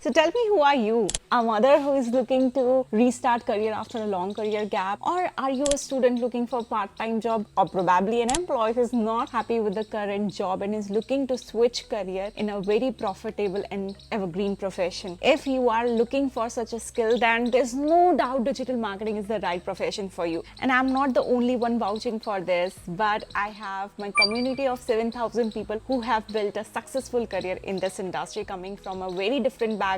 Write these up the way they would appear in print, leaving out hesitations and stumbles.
So tell me, who are you? A mother who is looking to restart career after a long career gap? Or are you a student looking for part-time job? Or probably an employee who is not happy with the current job and is looking to switch career in a very profitable and evergreen profession? If you are looking for such a skill, then there's no doubt digital marketing is the right profession for you. And I'm not the only one vouching for this, but I have my community of 7,000 people who have built a successful career in this industry, coming from a very different background.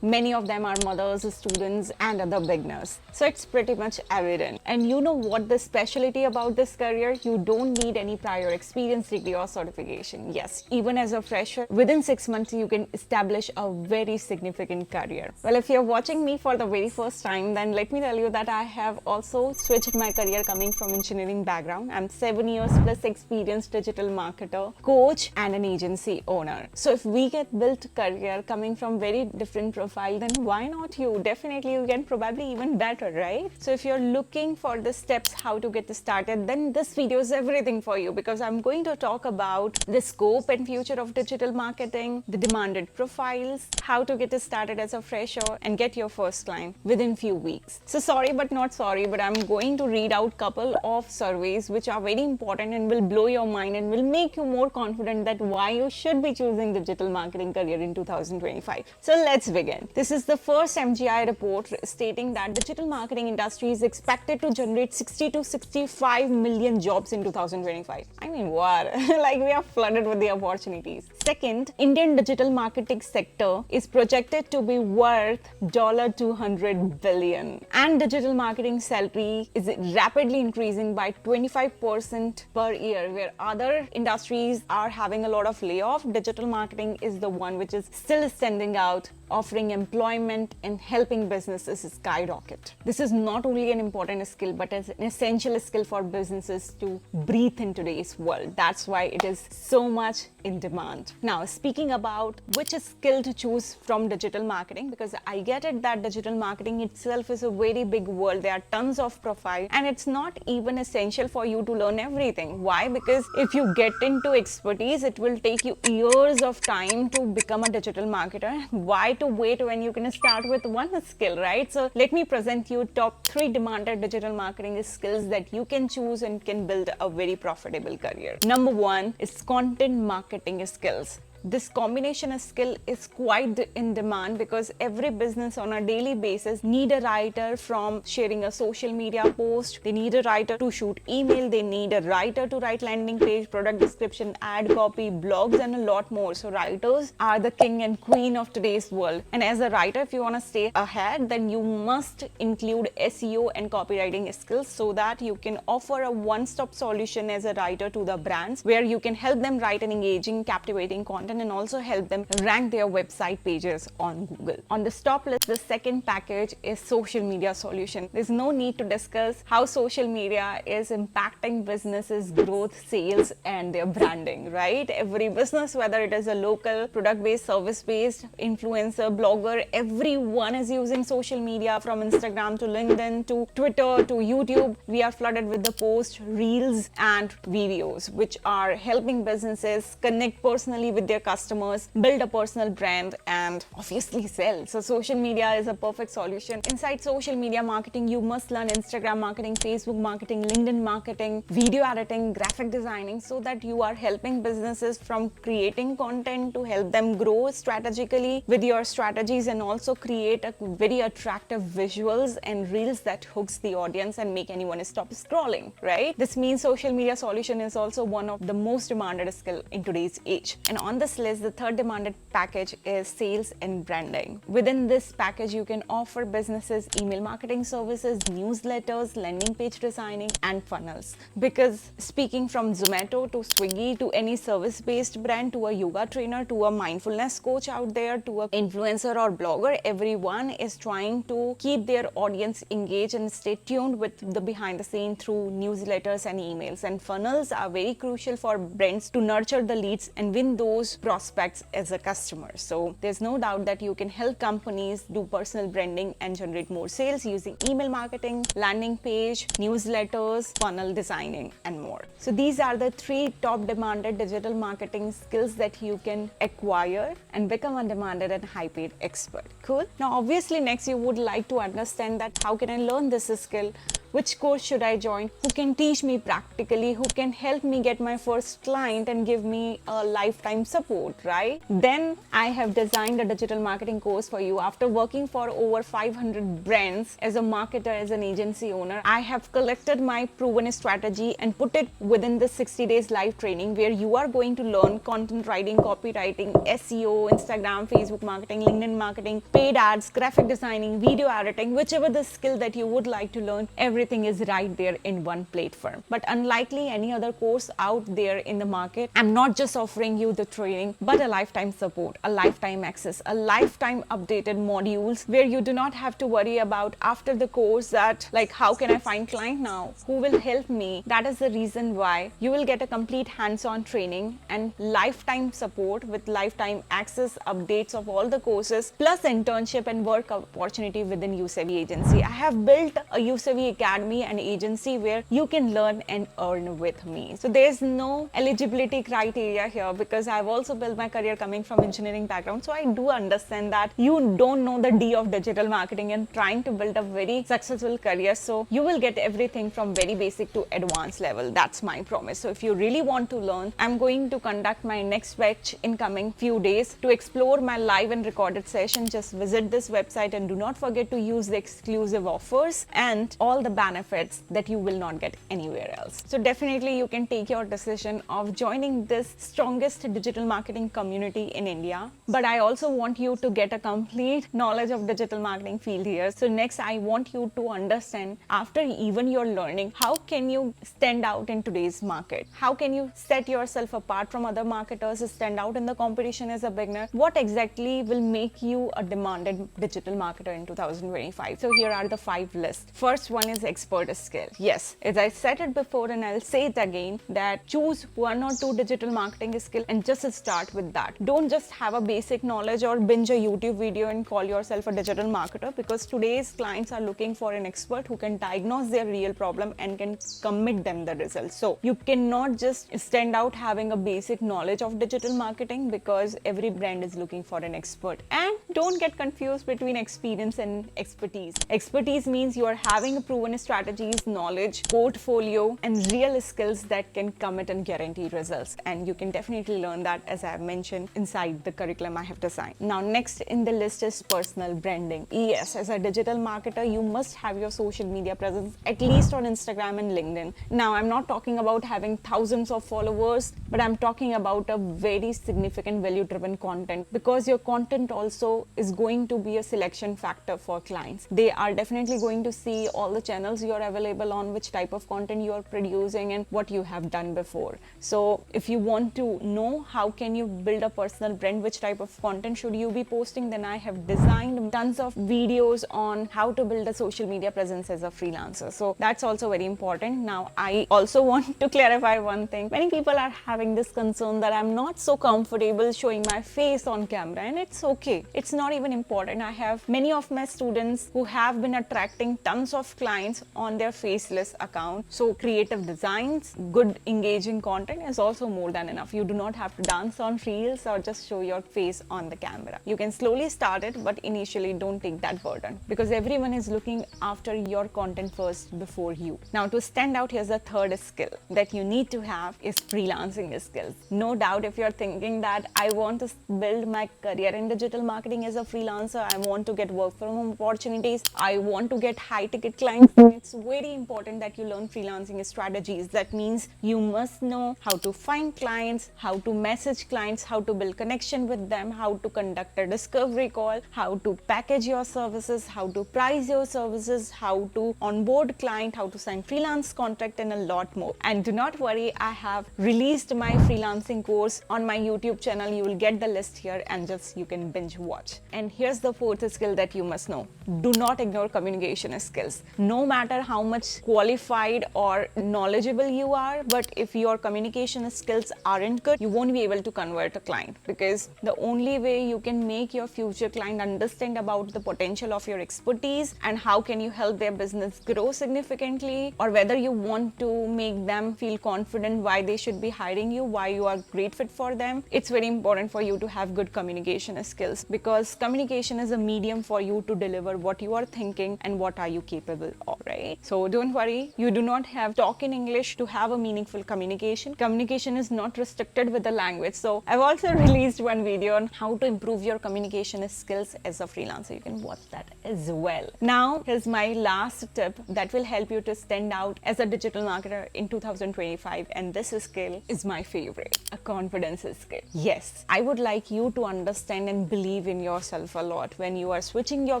Many of them are mothers, students, and other beginners. So it's pretty much evident. And you know what the specialty about this career? You don't need any prior experience, degree, or certification. Yes, even as a fresher, within 6 months, you can establish a very significant career. Well, if you're watching me for the very first time, then let me tell you that I have also switched my career coming from engineering background. I'm 7 years plus experienced digital marketer, coach, and an agency owner. So if we get built career coming from very different profile, then why not you? Definitely you can probably even better, right? So if you're looking for the steps how to get started, then this video is everything for you, because I'm going to talk about the scope and future of digital marketing, the demanded profiles, how to get started as a fresher and get your first client within few weeks. So sorry but not sorry, but I'm going to read out couple of surveys which are very important and will blow your mind and will make you more confident that why you should be choosing digital marketing career in 2025. So let's begin. This is the first MGI report stating that digital marketing industry is expected to generate 60 to 65 million jobs in 2025. I mean, what? Like, we are flooded with the opportunities. Second, Indian digital marketing sector is projected to be worth $200 billion. And digital marketing salary is rapidly increasing by 25% per year. Where other industries are having a lot of layoff, digital marketing is the one which is still standing out, offering employment and helping businesses skyrocket. This is not only an important skill, but an essential skill for businesses to breathe in today's world. That's why it is so much in demand. Now, speaking about which skill to choose from digital marketing, because I get it that digital marketing itself is a very big world. There are tons of profiles, and it's not even essential for you to learn everything. Why? Because if you get into expertise, it will take you years of time to become a digital marketer. Why to wait when you can start with one skill, right? So let me present you top 3 demanded digital marketing skills that you can choose and can build a very profitable career. Number 1 is content marketing skills. This combination of skill is quite in demand because every business on a daily basis need a writer from sharing a social media post. They need a writer to shoot email. They need a writer to write landing page, product description, ad copy, blogs, and a lot more. So writers are the king and queen of today's world. And as a writer, if you want to stay ahead, then you must include SEO and copywriting skills so that you can offer a one-stop solution as a writer to the brands, where you can help them write an engaging, captivating content and also help them rank their website pages on Google. On the top list, the second package is social media solution. There's no need to discuss how social media is impacting businesses' growth, sales, and their branding, right? Every business, whether it is a local, product-based, service-based, influencer, blogger, everyone is using social media, from Instagram to LinkedIn to Twitter to YouTube. We are flooded with the posts, reels, and videos, which are helping businesses connect personally with their customers, build a personal brand, and obviously sell. So social media is a perfect solution. Inside social media marketing, you must learn Instagram marketing, Facebook marketing, LinkedIn marketing, video editing, graphic designing, so that you are helping businesses from creating content to help them grow strategically with your strategies, and also create a very attractive visuals and reels that hooks the audience and make anyone stop scrolling, right? This means social media solution is also one of the most demanded skill in today's age. And on this list, the third demanded package is sales and branding. Within this package, you can offer businesses email marketing services, newsletters, landing page designing, and funnels. Because speaking from Zomato to Swiggy to any service-based brand, to a yoga trainer, to a mindfulness coach out there, to an influencer or blogger, everyone is trying to keep their audience engaged and stay tuned with the behind the scene through newsletters and emails. And funnels are very crucial for brands to nurture the leads and win those prospects as a customer. So there's no doubt that you can help companies do personal branding and generate more sales using email marketing, landing page, newsletters, funnel designing, and more. So these are the 3 top demanded digital marketing skills that you can acquire and become a demanded and high paid expert. Cool. Now obviously next you would like to understand that how can I learn this skill? Which course should I join? Who can teach me practically? Who can help me get my first client and give me a lifetime support, right? Then I have designed a digital marketing course for you. After working for over 500 brands as a marketer, as an agency owner, I have collected my proven strategy and put it within the 60 days live training where you are going to learn content writing, copywriting, SEO, Instagram, Facebook marketing, LinkedIn marketing, paid ads, graphic designing, video editing, whichever the skill that you would like to learn, everything is right there in one platform. But unlikely any other course out there in the market, I'm not just offering you the training, but a lifetime support, a lifetime access, a lifetime updated modules where you do not have to worry about after the course that like how can I find client now? Who will help me? That is the reason why you will get a complete hands-on training and lifetime support with lifetime access, updates of all the courses, plus internship and work opportunity within Usevi agency. I have built a Usevi academy and agency where you can learn and earn with me. So there's no eligibility criteria here because I've also built my career coming from engineering background. So I do understand that you don't know the D of digital marketing and trying to build a very successful career. So you will get everything from very basic to advanced level. That's my promise. So if you really want to learn, I'm going to conduct my next batch in coming few days. To explore my live and recorded session, just visit this website and do not forget to use the exclusive offers and all the benefits that you will not get anywhere else. So definitely you can take your decision of joining this strongest digital marketing community in India. But I also want you to get a complete knowledge of digital marketing field here. So next I want you to understand after even you're learning, how can you stand out in today's market? How can you set yourself apart from other marketers, stand out in the competition as a beginner? What exactly will make you a demanded digital marketer in 2025? So here are the 5 lists. First one is expert skill. Yes, as I said it before and I'll say it again, that choose 1 or 2 digital marketing skill and just start with that. Don't just have a basic knowledge or binge a YouTube video and call yourself a digital marketer, because today's clients are looking for an expert who can diagnose their real problem and can commit them the results. So you cannot just stand out having a basic knowledge of digital marketing, because every brand is looking for an expert. And don't get confused between experience and expertise. Expertise means you are having a proven strategies, knowledge, portfolio, and real skills that can commit and guarantee results. And you can definitely learn that, as I have mentioned, inside the curriculum I have designed. Now, next in the list is personal branding. Yes, as a digital marketer, you must have your social media presence, at least on Instagram and LinkedIn. Now, I'm not talking about having thousands of followers, but I'm talking about a very significant value-driven content, because your content also is going to be a selection factor for clients. They are definitely going to see all the channels you are available on, which type of content you are producing, and what you have done before. So if you want to know how can you build a personal brand, which type of content should you be posting, then I have designed tons of videos on how to build a social media presence as a freelancer. So that's also very important. Now, I also want to clarify one thing. Many people are having this concern that I'm not so comfortable showing my face on camera, and it's okay. It's not even important. I have many of my students who have been attracting tons of clients on their faceless account. So creative designs, good engaging content is also more than enough. You do not have to dance on reels or just show your face on the camera. You can slowly start it, but initially don't take that burden, because everyone is looking after your content first before you. Now, to stand out, here's the third skill that you need to have is freelancing skills. No doubt, if you're thinking that I want to build my career in digital marketing as a freelancer, I want to get work from home opportunities, I want to get high ticket clients, then it's very important that you learn freelancing strategies. That means you must know how to find clients, how to message clients, how to build connection with them, how to conduct a discovery call, how to package your services, how to price your services, how to onboard client, how to sign freelance contract, and a lot more. And do not worry, I have released my freelancing course on my YouTube channel. You will get the list here and just you can binge watch. And here's the fourth skill that you must know. Do not ignore communication skills. No matter how much qualified or knowledgeable you are, but if your communication skills aren't good, you won't be able to convert a client, because the only way you can make your future client understand about the potential of your expertise and how can you help their business grow significantly, or whether you want to make them feel confident why they should be hiring you, why you are great fit for them. It's very important for you to have good communication skills, because communication is a medium for you to deliver what you are thinking and what are you capable of, right? So don't worry, you do not have talk in English to have a meaningful communication. Communication is not restricted with the language. So I've also released one video on how to improve your communication skills as a freelancer. You can watch that as well. Now here's my last tip that will help you to stand out as a digital marketer in 2025, and this skill is my favorite, a confidence skill. Yes, I would like you to understand and believe in yourself a lot when you are switching your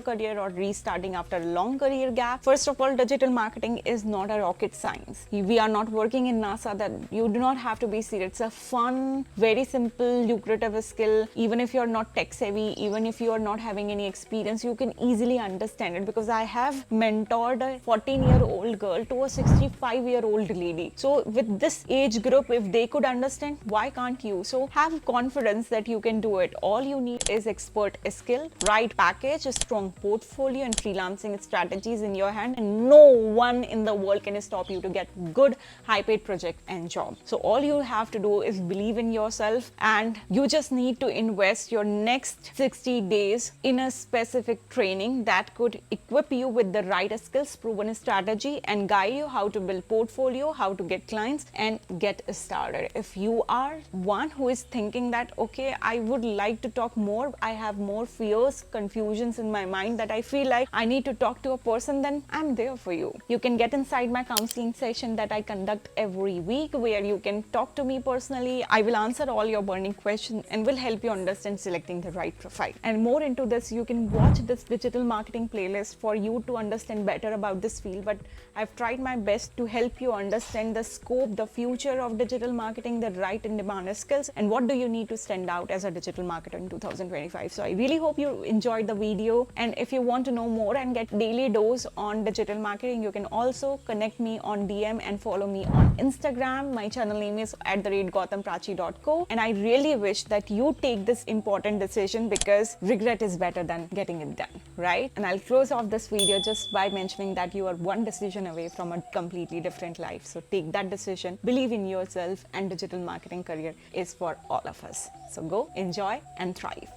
career or restarting after a long career gap. First of all, digital marketing is not a rocket science. We are not working in NASA. That you do not have to be serious. It's a fun, very simple, lucrative skill. Even if you're not tech savvy, even if you are not having any experience, you can easily understand it, because I have mentored a 14-year-old girl to a 65-year-old lady. So with this age group, if they could understand, why can't you? So have confidence that you can do it. All you need is expert skill, right package, a strong portfolio, and freelancing strategies in your hand, and no one in the world can stop you to get good high-paid project and job. So all you have to do is believe in yourself, and you just need to invest your next 60 days in a specific training that could equip you with the right skills, proven strategy, and guide you how to build portfolio, how to get clients, and get started. If you are one who is thinking that, okay, I would like to talk more, I have more fears, confusions in my mind that I feel like I need to talk to a person, then I'm there for you. You can get inside my counseling session that I conduct every week, where you can talk to me personally. I will answer all your burning questions and will help you understand selecting the right profile. And more into this, you can watch this digital marketing playlist for you to understand better about this field. But I've tried my best to help you understand the scope, the future of digital marketing, the right and demand skills, and what do you need to stand out as a digital marketer in 2025. So I really hope you enjoyed the video. And if you want to know more and get daily dose on digital marketing, you can also connect me on DM and follow me on Instagram. My channel name is @GautamPrachi.co. And I really wish that you take this important decision, because regret is better than getting it done, right? And I'll close off this video just by mentioning that you are one decision away from a completely different life. So take that decision, believe in yourself, and digital marketing career is for all of us. So go, enjoy, and thrive.